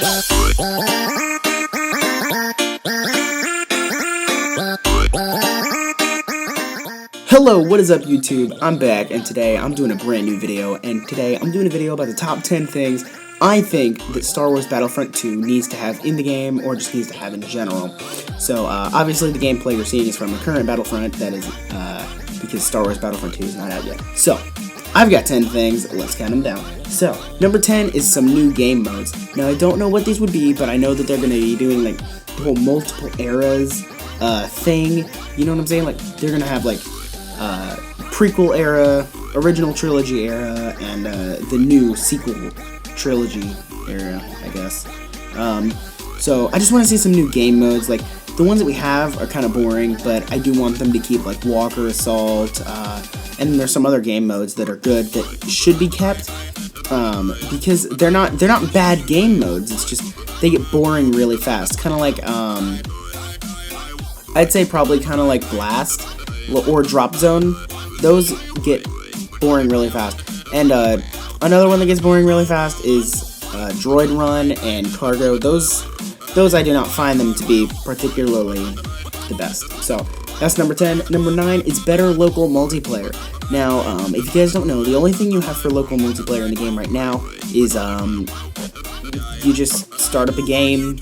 Hello, what is up YouTube? I'm back, and today I'm doing a brand new video, and today I'm doing a video about the top 10 things I think that Star Wars Battlefront 2 needs to have in the game, or just needs to have in general. So, obviously the gameplay you're seeing is from the current Battlefront, that is, because Star Wars Battlefront 2 is not out yet. So, I've got 10 things, let's count them down. So, number 10 is some new game modes. Now, I don't know what these would be, but I know that they're going to be doing, like, the whole multiple eras, thing, you know what I'm saying? Like, they're going to have, like, prequel era, original trilogy era, and the new sequel trilogy era, I guess. So I just want to see some new game modes. Like, the ones that we have are kind of boring, but I do want them to keep, like, Walker Assault, and then there's some other game modes that are good that should be kept, because they're not bad game modes. It's just they get boring really fast. Kind of like I'd say probably kind of like Blast or Drop Zone. Those get boring really fast. And another one that gets boring really fast is Droid Run and Cargo. Those I do not find them to be particularly the best. So that's number 10. Number 9 is better local multiplayer. Now, if you guys don't know, the only thing you have for local multiplayer in the game right now is you just start up a game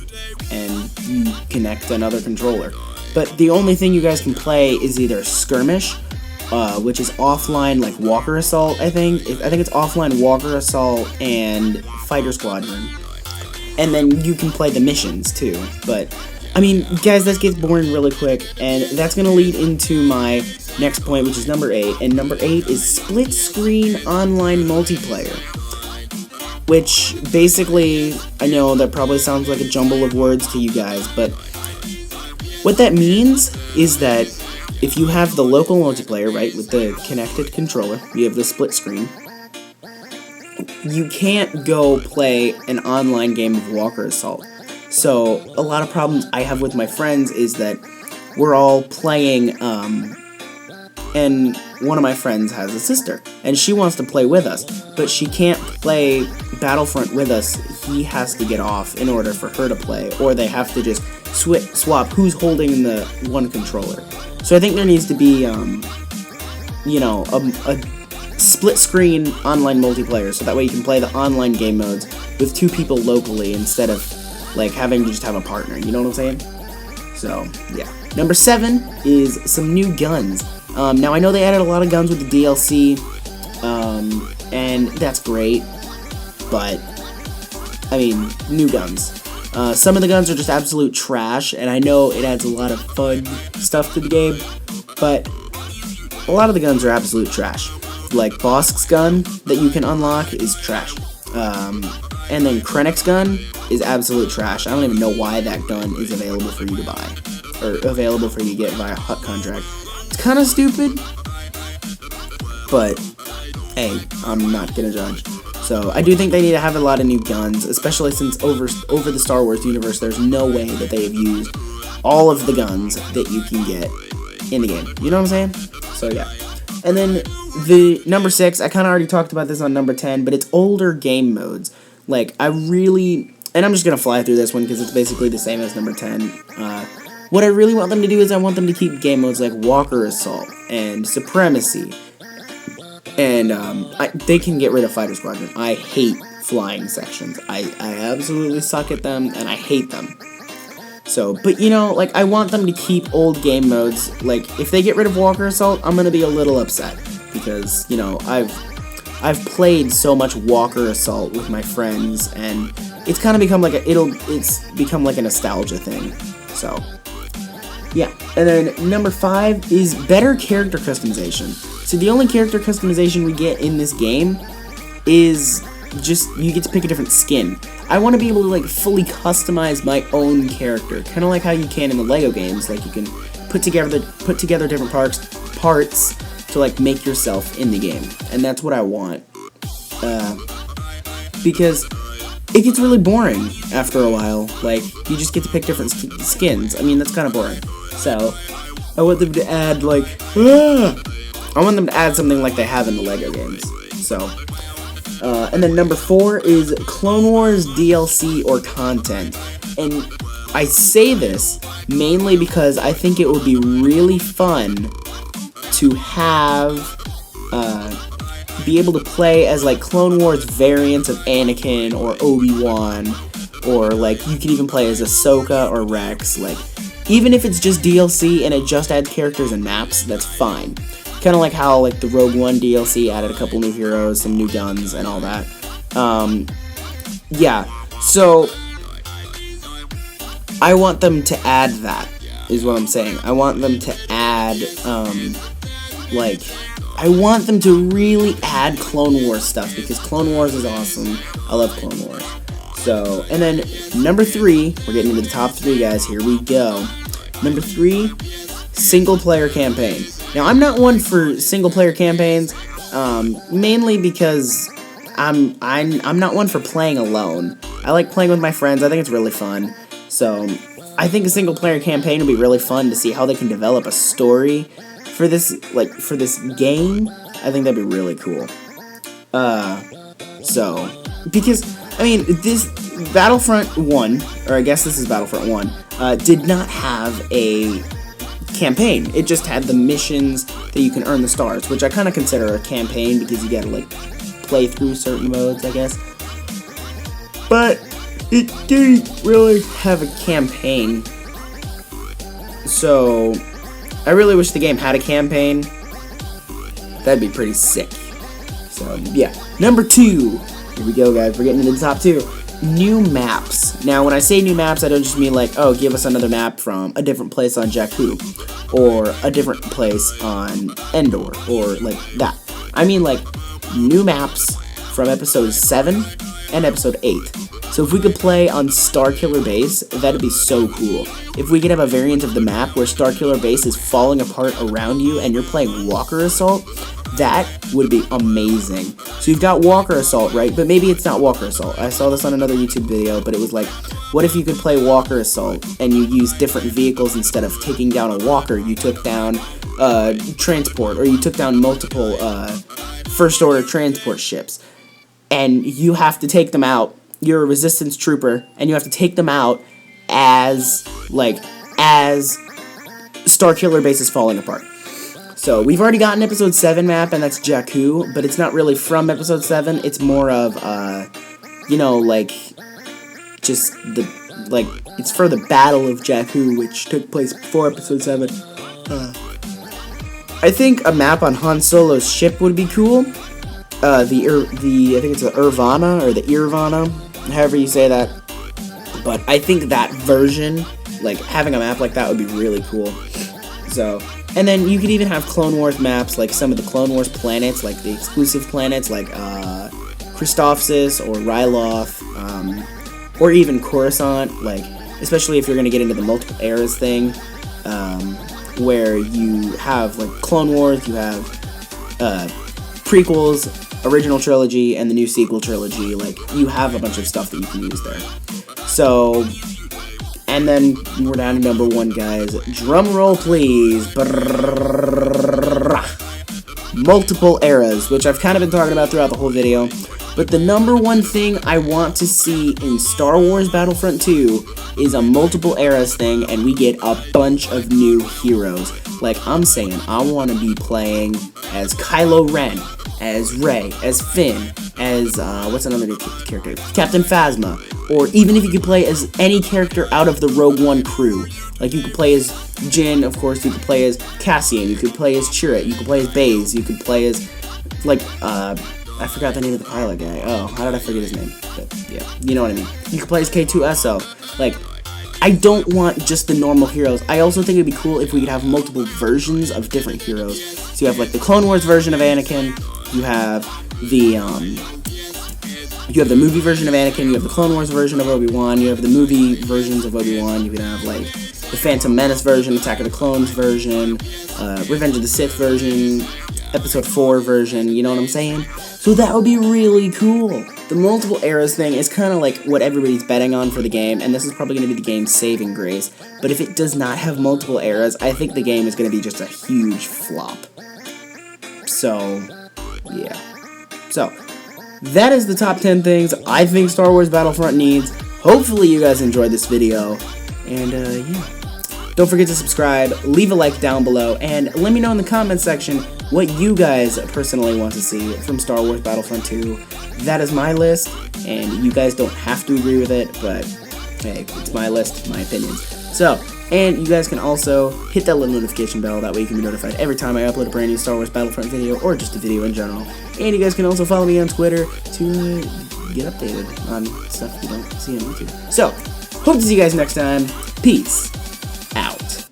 and you connect another controller. But the only thing you guys can play is either Skirmish, which is offline, like Walker Assault, I think it's offline Walker Assault and Fighter Squadron. And then you can play the missions, too. But, I mean, guys, that gets boring really quick, and that's going to lead into my next point, which is number 8. And number 8 is split-screen online multiplayer. Which, basically, I know that probably sounds like a jumble of words to you guys, but what that means is that if you have the local multiplayer, right, with the connected controller, you have the split screen, you can't go play an online game of Walker Assault. So, a lot of problems I have with my friends is that we're all playing, and one of my friends has a sister, and she wants to play with us, but she can't play Battlefront with us. He has to get off in order for her to play, or they have to just swap who's holding the one controller. So I think there needs to be, you know, a split-screen online multiplayer, so that way you can play the online game modes with 2 people locally instead of, like, having to just have a partner, you know what I'm saying? So, yeah. Number 7 is some new guns. Now, I know they added a lot of guns with the DLC, and that's great, but, I mean, new guns. Some of the guns are just absolute trash, and I know it adds a lot of fun stuff to the game, but a lot of the guns are absolute trash. Like, Bosk's gun that you can unlock is trash. And then Krennic's gun is absolute trash. I don't even know why that gun is available for you to buy, or available for you to get via HUT contract. It's kind of stupid, but, hey, I'm not gonna judge. So, I do think they need to have a lot of new guns, especially since over the Star Wars universe, there's no way that they have used all of the guns that you can get in the game. You know what I'm saying? So, yeah. And then, the number 6, I kind of already talked about this on number 10, but it's older game modes. Like, I really, and I'm just going to fly through this one because it's basically the same as number 10. What I really want them to do is I want them to keep game modes like Walker Assault and Supremacy. And they can get rid of Fighter Squadron. I hate flying sections. I absolutely suck at them, and I hate them. So, but you know, like, I want them to keep old game modes. Like, if they get rid of Walker Assault, I'm gonna be a little upset. Because, you know, I've played so much Walker Assault with my friends, and it's kind of become like it's become like a nostalgia thing. So, yeah. And then number 5 is better character customization. So the only character customization we get in this game is just, you get to pick a different skin. I want to be able to, like, fully customize my own character, kind of like how you can in the LEGO games. Like, you can put together different parts to, like, make yourself in the game, and that's what I want. Because it gets really boring after a while. Like, you just get to pick different skins. I mean, that's kind of boring. So, I want them to add, like, I want them to add something like they have in the LEGO games. So, And then number 4 is Clone Wars DLC or content. And I say this mainly because I think it would be really fun to have, be able to play as, like, Clone Wars variants of Anakin or Obi-Wan, or, like, you can even play as Ahsoka or Rex. Like, even if it's just DLC and it just adds characters and maps, that's fine. Kind of like how, like, the Rogue One DLC added a couple new heroes, some new guns, and all that. Yeah, so I want them to add that, is what I'm saying. I want them to add, like, I want them to really add Clone Wars stuff, because Clone Wars is awesome. I love Clone Wars. So, and then number 3, we're getting into the top 3, guys. Here we go. Number 3, single-player campaign. Now, I'm not one for single-player campaigns, mainly because I'm not one for playing alone. I like playing with my friends. I think it's really fun. So, I think a single-player campaign would be really fun to see how they can develop a story for this, like, for this game. I think that'd be really cool. So, because, I mean, this Battlefront 1, or I guess this is Battlefront 1, did not have a campaign. It just had the missions that you can earn the stars, which I kind of consider a campaign because you gotta, like, play through certain modes, I guess. But it didn't really have a campaign. So, I really wish the game had a campaign. That'd be pretty sick. So, yeah. Number 2. Here we go, guys. We're getting into the top 2. New maps. Now, when I say new maps, I don't just mean like, oh, give us another map from a different place on Jakku, or a different place on Endor, or like that. I mean like new maps from episode 7 and episode 8. So if we could play on Starkiller Base, that'd be so cool. If we could have a variant of the map where Starkiller Base is falling apart around you and you're playing Walker Assault, that would be amazing. So you've got Walker Assault, right? But maybe it's not Walker Assault. I saw this on another YouTube video, but it was like, what if you could play Walker Assault and you use different vehicles instead of taking down a walker? You took down transport, or you took down multiple first order transport ships, and you have to take them out. You're a resistance trooper, and you have to take them out as Starkiller Base is falling apart. So, we've already got an episode 7 map, and that's Jakku, but it's not really from episode 7, it's more of, you know, like, just the, like, it's for the Battle of Jakku, which took place before episode 7. I think a map on Han Solo's ship would be cool. I think it's the Irvana, or the Irvana, however you say that. But I think that version, like, having a map like that would be really cool. So, and then you could even have Clone Wars maps, like some of the Clone Wars planets, like the exclusive planets, like Christophsis or Ryloth, or even Coruscant, like, especially if you're going to get into the multiple eras thing, where you have, like, Clone Wars, you have prequels, original trilogy, and the new sequel trilogy. Like, you have a bunch of stuff that you can use there. So, and then we're down to number 1, guys. Drum roll, please. Multiple eras, which I've kind of been talking about throughout the whole video. But the number 1 thing I want to see in Star Wars Battlefront 2 is a multiple eras thing, and we get a bunch of new heroes. Like, I'm saying, I want to be playing as Kylo Ren, as Rey, as Finn, as, what's another new character? Captain Phasma. Or even if you could play as any character out of the Rogue One crew. Like, you could play as Jin, of course, you could play as Cassian, you could play as Chirrut, you could play as Baze, you could play as, like, I forgot the name of the pilot guy. Oh, how did I forget his name? But, yeah, you know what I mean. You could play as K2SO. Like, I don't want just the normal heroes. I also think it'd be cool if we could have multiple versions of different heroes. So you have, like, the Clone Wars version of Anakin, you have the movie version of Anakin, you have the Clone Wars version of Obi-Wan, you have the movie versions of Obi-Wan, you can have, like, the Phantom Menace version, Attack of the Clones version, Revenge of the Sith version, Episode 4 version, you know what I'm saying? So that would be really cool. The multiple eras thing is kind of like what everybody's betting on for the game, and this is probably going to be the game's saving grace. But if it does not have multiple eras, I think the game is going to be just a huge flop. So, yeah. So, that is the top 10 things I think Star Wars Battlefront needs. Hopefully you guys enjoyed this video, and yeah. Don't forget to subscribe, leave a like down below, and let me know in the comment section what you guys personally want to see from Star Wars Battlefront 2. That is my list, and you guys don't have to agree with it, but hey, it's my list, my opinions. So, and you guys can also hit that little notification bell, that way you can be notified every time I upload a brand new Star Wars Battlefront video, or just a video in general. And you guys can also follow me on Twitter to get updated on stuff you don't see on YouTube. So, hope to see you guys next time. Peace out.